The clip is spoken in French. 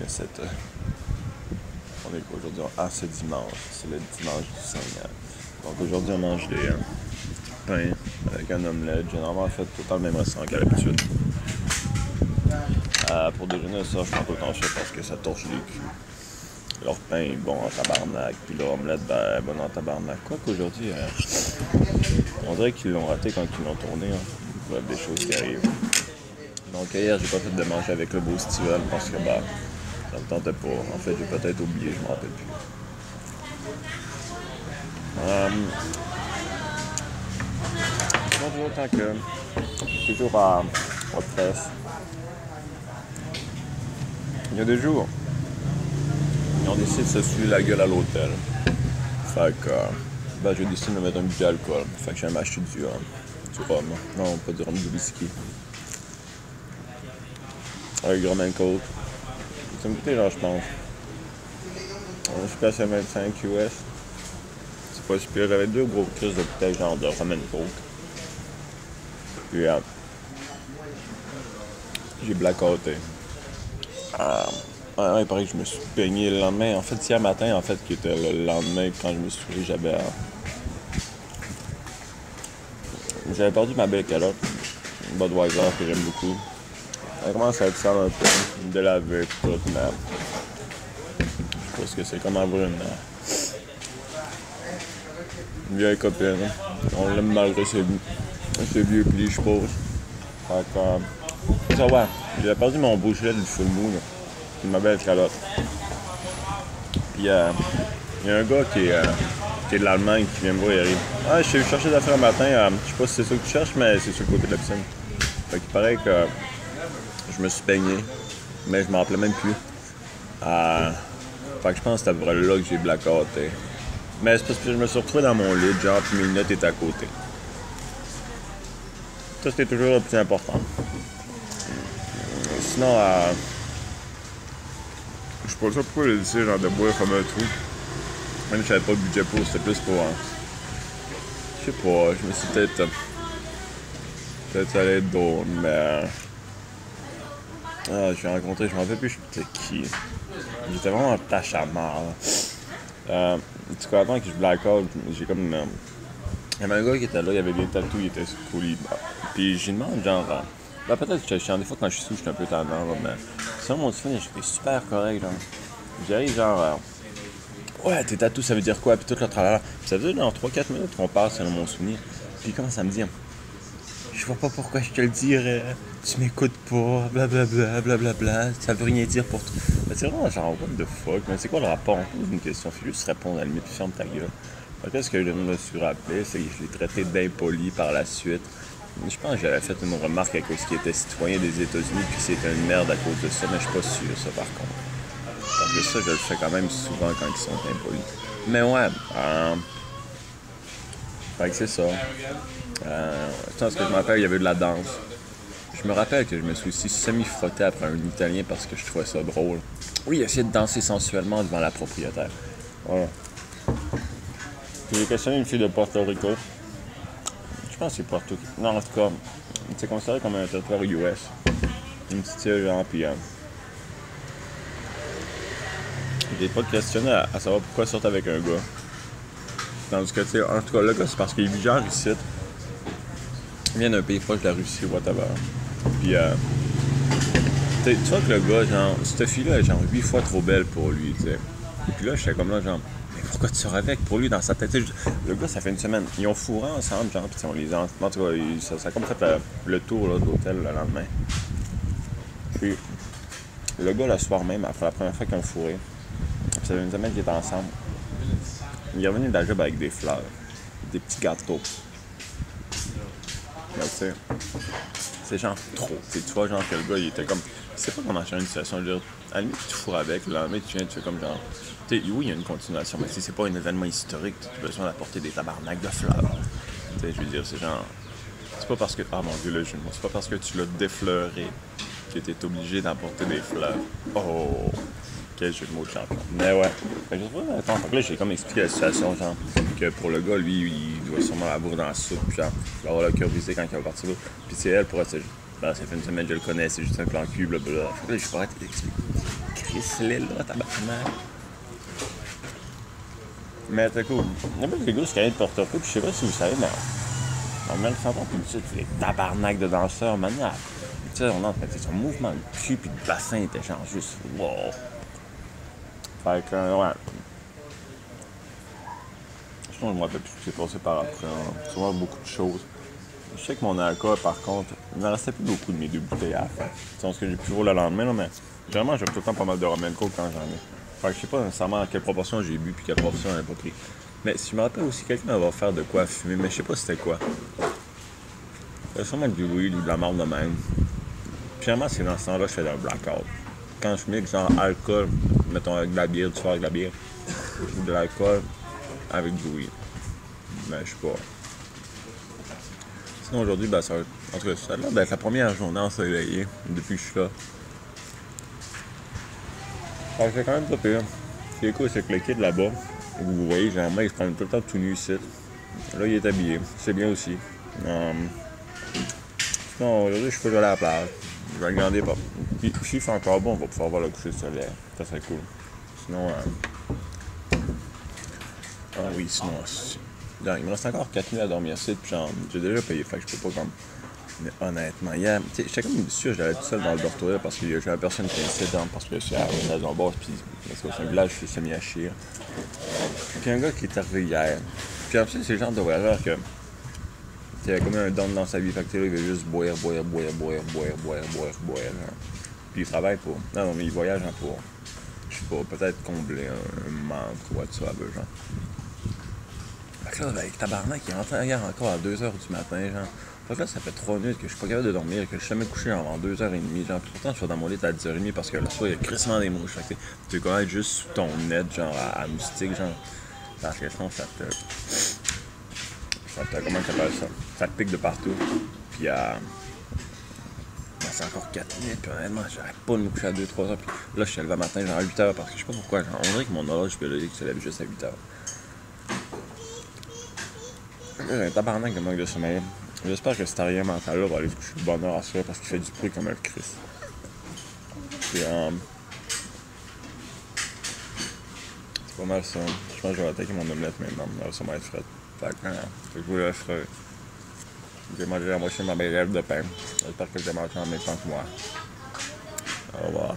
il y a cette... on est aujourd'hui ce dimanche, c'est le dimanche du Seigneur. Donc aujourd'hui on mange des pains avec un omelette. Généralement fait tout le temps le même restaurant qu'à l'habitude. Pour déjeuner ça, je prends tout le temps ça parce que ça torche les culs. Leur pain est bon en tabarnak, puis leur omelette ben bon en tabarnak. Quoi qu'aujourd'hui, on dirait qu'ils l'ont raté quand ils l'ont tourné. Hein. Bref, des choses qui arrivent. Donc hier, j'ai pas fait de manger avec le beau Steven parce que ça me tentait pas. En fait, j'ai peut-être oublié, je m'en rappelle plus. Toujours autant que toujours à presse. Il y a des jours, ils ont décidé de se suer la gueule à l'hôtel. Fait que j'ai décidé de me mettre un budget d'alcool. Fait que j'ai acheté du rhum. Non, pas du rhum, du whisky. Avec du rum and coke. Ça me coûtait genre, je pense. Je suis passé à 25 US. C'est pas super. J'avais 2 gros crises de bouteilles genre de rum and coke. Puis j'ai blackouté. Il paraît que je me suis baigné le lendemain. En fait, hier matin, qui était le lendemain, quand je me suis réveillé, j'avais perdu ma belle calotte. Une Budweiser que j'aime beaucoup. Elle commence à être sale un peu, délavée, tout, mais je pense que c'est comme avoir une vieille copine. On l'aime malgré ses vieux plis, je suppose. Fait que, ça va. J'ai perdu mon beau gilet du full moon, ma belle calotte. Puis il y a un gars qui est de l'Allemagne qui vient me voir et il arrive. Je suis chercher des affaires le matin, je sais pas si c'est ça que tu cherches, mais c'est sur le côté de la piscine. Fait qu'il paraît que je me suis baigné, mais je m'en rappelais même plus. Fait que je pense que c'était vraiment là que j'ai blackouté. Mais c'est parce que je me suis retrouvé dans mon lit, genre, puis mes lunettes étaient à côté. Ça, c'était toujours le plus important. Sinon, je sais pas ça pourquoi j'ai décidé genre de boire comme un trou. Même si j'avais pas de budget pour, c'était plus pour... je sais pas, je me suis peut-être allé d'autres, mais... j'ai rencontré, je m'en rappelle plus c'était qui. J'étais vraiment en tâche à marre. En tout cas, avant que je blackout, j'ai comme... il y avait un gars qui était là, il avait des tatous, il était cool. Puis j'ai demandé genre... peut-être que j'étais chiant, des fois quand je suis sous, je suis un peu tendance, mais... Sinon, mon téléphone, j'étais super correct, genre. J'arrive genre... ouais, tes tatous, ça veut dire quoi? Puis tout le tralala. Puis ça faisait genre 3-4 minutes qu'on passe selon mon souvenir. Puis il commence à me dire... je vois pas pourquoi je te le dirais, tu m'écoutes pas, blablabla, blablabla, ça veut rien dire pour toi. C'est vraiment genre, what the fuck, mais c'est quoi le rapport? On pose une question, faut juste répondre à la limite, puis ferme ta gueule. Qu'est-ce que je me suis rappelé, c'est que je l'ai traité d'impoli par la suite. Je pense que j'avais fait une remarque avec ce qui était citoyen des États-Unis, puis c'était une merde à cause de ça, mais je suis pas sûr, ça par contre. Parce que ça, je le fais quand même souvent quand ils sont impolis. Mais ouais, fait que c'est ça. Ce que je me rappelle, il y avait de la danse. Je me rappelle que je me suis aussi semi-frotté après un Italien parce que je trouvais ça drôle. Oui, il essayait de danser sensuellement devant la propriétaire. Voilà. J'ai questionné une fille de Porto Rico. Je pense que c'est Porto Rico. Non, en tout cas, c'est considéré comme un territoire US. Une petite île, genre, puis... j'ai pas questionné à savoir pourquoi sortir avec un gars. Tandis que, tu sais, en tout cas, le gars, c'est parce qu'il vit genre ici. Il vient d'un pays proche de la Russie, whatever. Puis, tu vois que le gars, genre, cette fille-là est genre 8 fois trop belle pour lui, tu sais. Puis là, j'étais comme là, genre, mais pourquoi tu sors avec? Pour lui, dans sa tête, le gars, ça fait une semaine. Ils ont fourré ensemble, genre, puis on les a. En tout cas, ça a comme fait le tour là, de l'hôtel le lendemain. Puis, le gars, le soir même, après la première fois qu'ils ont fourré, ça fait une semaine qu'ils étaient ensemble. Il est revenu de la job avec des fleurs, des petits gâteaux. Mais tu sais, c'est genre trop. Tu vois, genre que le gars, il était comme... je sais pas comment changer une situation. Je veux dire, à la limite, tu fourres avec, le lendemain, tu viens, tu fais comme genre... tu sais, oui, il y a une continuation, mais si c'est pas un événement historique, tu as besoin d'apporter des tabarnaks de fleurs. Tu sais, je veux dire, c'est genre... c'est pas parce que... ah mon Dieu, là, c'est pas parce que tu l'as défleuré que t'es obligé d'apporter des fleurs. Oh! Quel jeu de mots de champion. Mais ouais. Fait que là, j'ai comme expliqué la situation, genre, que pour le gars, lui, il doit sûrement avoir dans la soupe, puis genre, il va avoir le cœur brisé quand il va partir. Puis c'est elle, pour ça fait une semaine que je le connais, c'est juste un plan cul, blablabla. Fait que là, je pourrais t'expliquer. Chris, l'île là, tabarnak. Mais t'as cool. Il y a pas des gars qui connaissent Porto Rico, puis je sais pas si vous savez, mais on met le fantôme, puis tu sais, les tabarnak de danseurs, maintenant. Tu sais, on entend son mouvement de cul, puis de bassin était genre juste wow. Fait que, ouais. Je me rappelle plus ce qui s'est passé par après. Hein. Sûrement beaucoup de choses. Je sais que mon alcool, par contre, il me restait plus beaucoup de mes 2 bouteilles à la fin. C'est ce que j'ai plus gros le lendemain, là, mais généralement, j'ai tout le temps pas mal de rum and coke quand j'en ai. Fait que je sais pas nécessairement à quelle proportion j'ai bu puis quelle proportion j'en ai pas pris. Mais si je me rappelle aussi, quelqu'un va faire de quoi fumer, mais je sais pas c'était quoi. Ça sûrement du weed ou de la marde de même. Puis généralement, c'est dans ce temps-là que je fais un blackout. Quand je mixe genre alcool, mettons avec de la bière, du soir avec de la bière, ou de l'alcool avec du weed. Mais je sais pas. Sinon aujourd'hui, ben ça va. En tout cas, ça a l'air d'être la première journée ensoleillée depuis que je suis là. Fait que c'est quand même pas pire. Ce qui est cool, c'est que le kid là-bas, vous voyez, généralement, il se prend tout le temps tout nu ici. Là, il est habillé. C'est bien aussi. Sinon, aujourd'hui, je suis pas allé à la plage. Je vais regarder pas. Puis, s'il fait encore bon, on va pouvoir voir le coucher de soleil. Ça serait cool. Sinon, ah oui, sinon, il me reste encore 4 nuits à dormir ici, puis genre, j'ai déjà payé, fait que je peux pas comme. Mais honnêtement, hier, tu sais, j'étais comme sûr que j'allais tout seul dans le dortoir parce que j'avais personne qui était ici, parce que c'est à la maison basse, puis parce que c'est un village qui s'est mis à chier. Puis un gars qui est arrivé hier. Puis en plus, c'est le genre de voyageur que. Il avait comme un don dans sa vie, fait que là, il veut juste boire. Genre. Puis il travaille pour. Non, mais il voyage hein, pour. Je sais pas, peut-être combler un manque ou whatsoever, genre. Fait que là, avec tabarnak, il est rentré hier encore à 2h du matin, genre. Fait que là, ça fait 3 minutes que je suis pas capable de dormir, que je suis jamais couché avant 2h30, genre. Puis pourtant, je suis dans mon lit à 10h30 parce que le soir, il y a crissement des mouches. Fait que tu veux connaître juste sous ton net, genre, à moustique, genre. Parce que sinon, ça te. Comment ça s'appelle ça? Ça te pique de partout. Puis, c'est encore 4 minutes, puis honnêtement, j'arrête pas de me coucher à 2-3 heures. Puis là, je suis levé le matin, genre à 8 heures, parce que je sais pas pourquoi. Genre, on dirait que mon horloge biologique se lève juste à 8 heures. J'ai un tabarnak de manque de sommeil. J'espère que cet arrière mental-là va aller se coucher de bonne heure à ça, parce qu'il fait du bruit comme un Christ. Puis, c'est pas mal ça. Je pense que je vais attaquer mon omelette maintenant. Ça va être frais. Fait que je vous laisserai. J'ai mangé la moitié de ma baguette de pain. J'espère que vous avez mangé en même temps que moi. Au revoir.